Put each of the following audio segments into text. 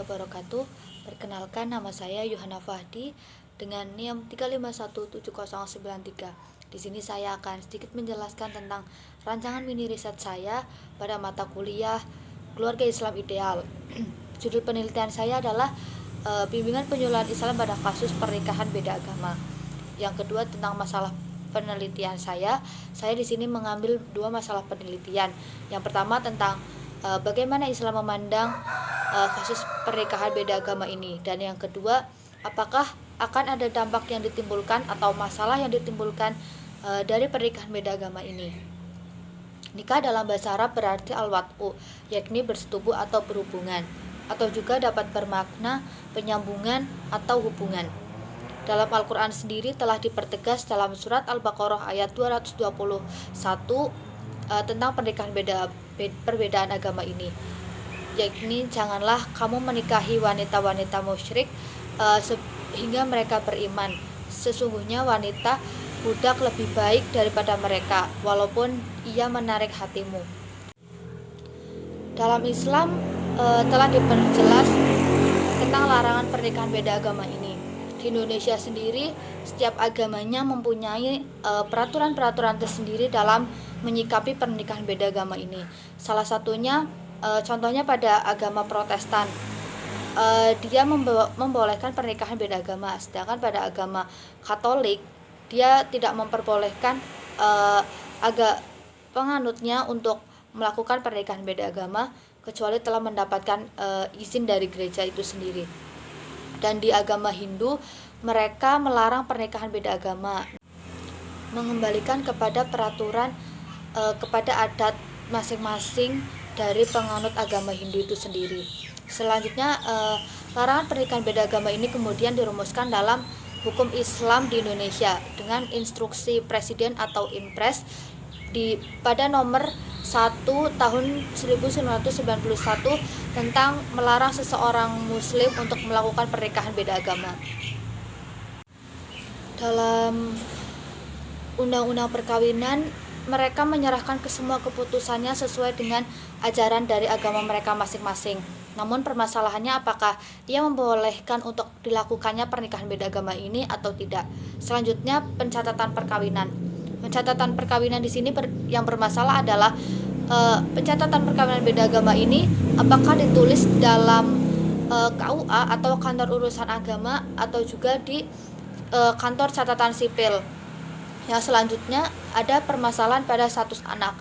wabarakatuh. Perkenalkan, nama saya Yohana Fahdi dengan NIM 3517093. Di sini saya akan sedikit menjelaskan tentang rancangan mini riset saya pada mata kuliah Keluarga Islam Ideal. Judul penelitian saya adalah bimbingan penyuluhan Islam pada kasus pernikahan beda agama. Yang kedua, tentang masalah penelitian saya di sini mengambil dua masalah penelitian. Yang pertama tentang bagaimana Islam memandang kasus pernikahan beda agama ini, dan yang kedua, apakah akan ada dampak yang ditimbulkan atau masalah yang ditimbulkan dari pernikahan beda agama ini. Nikah dalam bahasa Arab berarti al-wat'u, yakni bersetubuh atau berhubungan, atau juga dapat bermakna penyambungan atau hubungan. Dalam Al-Quran sendiri telah dipertegas dalam surat Al-Baqarah ayat 221 tentang pernikahan perbedaan agama ini, yakni janganlah kamu menikahi wanita-wanita musyrik hingga mereka beriman. Sesungguhnya wanita budak lebih baik daripada mereka, walaupun ia menarik hatimu. Dalam Islam telah diperjelas tentang larangan pernikahan beda agama ini. Di Indonesia sendiri, setiap agamanya mempunyai peraturan-peraturan tersendiri dalam menyikapi pernikahan beda agama ini. Salah satunya, contohnya pada agama Protestan, dia membolehkan pernikahan beda agama, sedangkan pada agama Katolik dia tidak memperbolehkan penganutnya untuk melakukan pernikahan beda agama kecuali telah mendapatkan izin dari gereja itu sendiri. Dan di agama Hindu, mereka melarang pernikahan beda agama, mengembalikan kepada peraturan kepada adat masing-masing dari penganut agama Hindu itu sendiri. Selanjutnya, larangan pernikahan beda agama ini kemudian dirumuskan dalam hukum Islam di Indonesia dengan instruksi Presiden atau Inpres pada nomor 1 tahun 1991 tentang melarang seseorang muslim untuk melakukan pernikahan beda agama. Dalam undang-undang perkawinan, mereka menyerahkan ke semua keputusannya sesuai dengan ajaran dari agama mereka masing-masing. Namun permasalahannya, apakah ia membolehkan untuk dilakukannya pernikahan beda agama ini atau tidak. Selanjutnya, pencatatan perkawinan. Pencatatan perkawinan di sini yang bermasalah adalah pencatatan perkawinan beda agama ini apakah ditulis dalam KUA atau kantor urusan agama atau juga di kantor catatan sipil. Yang selanjutnya, ada permasalahan pada status anak.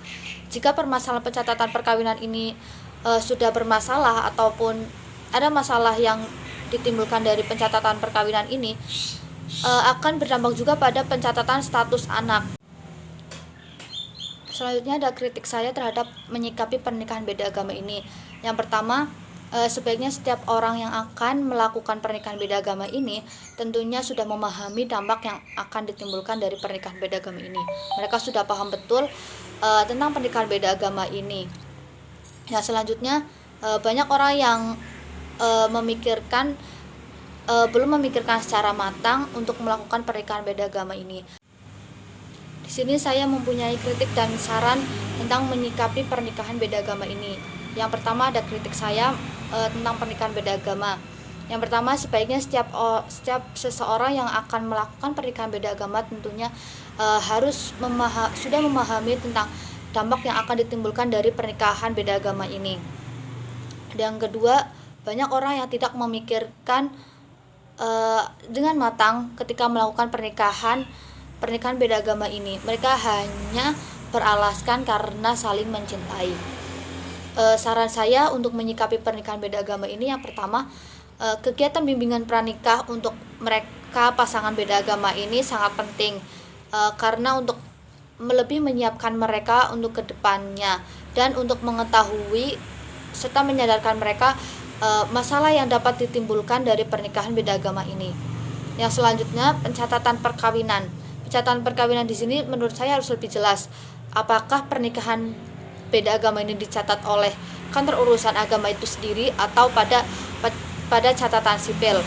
Jika permasalahan pencatatan perkawinan ini sudah bermasalah ataupun ada masalah yang ditimbulkan dari pencatatan perkawinan ini, akan berdampak juga pada pencatatan status anak. Selanjutnya ada kritik saya terhadap menyikapi pernikahan beda agama ini. Yang pertama, sebaiknya setiap orang yang akan melakukan pernikahan beda agama ini tentunya sudah memahami dampak yang akan ditimbulkan dari pernikahan beda agama ini. Mereka sudah paham betul tentang pernikahan beda agama ini. Nah, selanjutnya, banyak orang yang belum memikirkan secara matang untuk melakukan pernikahan beda agama ini. Di sini saya mempunyai kritik dan saran tentang menyikapi pernikahan beda agama ini. Yang pertama, ada kritik saya tentang pernikahan beda agama. Yang pertama, sebaiknya setiap seseorang yang akan melakukan pernikahan beda agama tentunya harus sudah memahami tentang dampak yang akan ditimbulkan dari pernikahan beda agama ini. Yang kedua, banyak orang yang tidak memikirkan dengan matang ketika melakukan pernikahan beda agama ini. Mereka hanya beralaskan karena saling mencintai. Saran saya untuk menyikapi pernikahan beda agama ini, yang pertama, kegiatan bimbingan pranikah untuk mereka pasangan beda agama ini sangat penting, karena untuk lebih menyiapkan mereka untuk kedepannya dan untuk mengetahui serta menyadarkan mereka masalah yang dapat ditimbulkan dari pernikahan beda agama ini. Yang selanjutnya, pencatatan perkawinan. Pencatatan perkawinan di sini menurut saya harus lebih jelas. Apakah pernikahan beda agama ini dicatat oleh kantor urusan agama itu sendiri atau pada catatan sipil.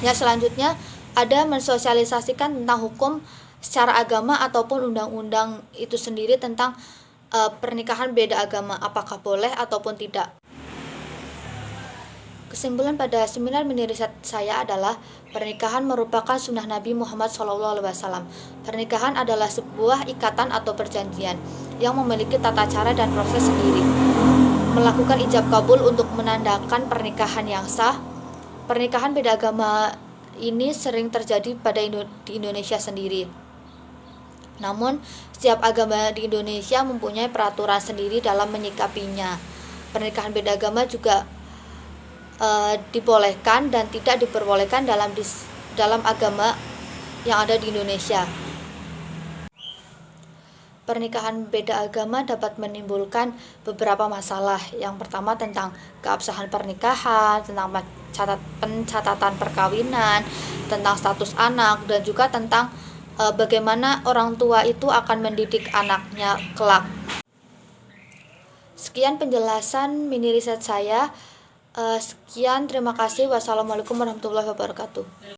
Yang selanjutnya, ada mensosialisasikan tentang hukum secara agama ataupun undang-undang itu sendiri tentang pernikahan beda agama, apakah boleh ataupun tidak. Kesimpulan pada seminar mini riset saya adalah pernikahan merupakan sunnah Nabi Muhammad SAW. Pernikahan adalah sebuah ikatan atau perjanjian yang memiliki tata cara dan proses sendiri. Melakukan ijab kabul untuk menandakan pernikahan yang sah. Pernikahan beda agama ini sering terjadi di Indonesia sendiri. Namun, setiap agama di Indonesia mempunyai peraturan sendiri dalam menyikapinya. Pernikahan beda agama juga dibolehkan dan tidak diperbolehkan dalam agama yang ada di Indonesia. Pernikahan beda agama dapat menimbulkan beberapa masalah. Yang pertama tentang keabsahan pernikahan, tentang pencatatan perkawinan, tentang status anak, dan juga tentang bagaimana orang tua itu akan mendidik anaknya kelak. Sekian penjelasan mini riset saya. Sekian, terima kasih. Wassalamualaikum warahmatullahi wabarakatuh.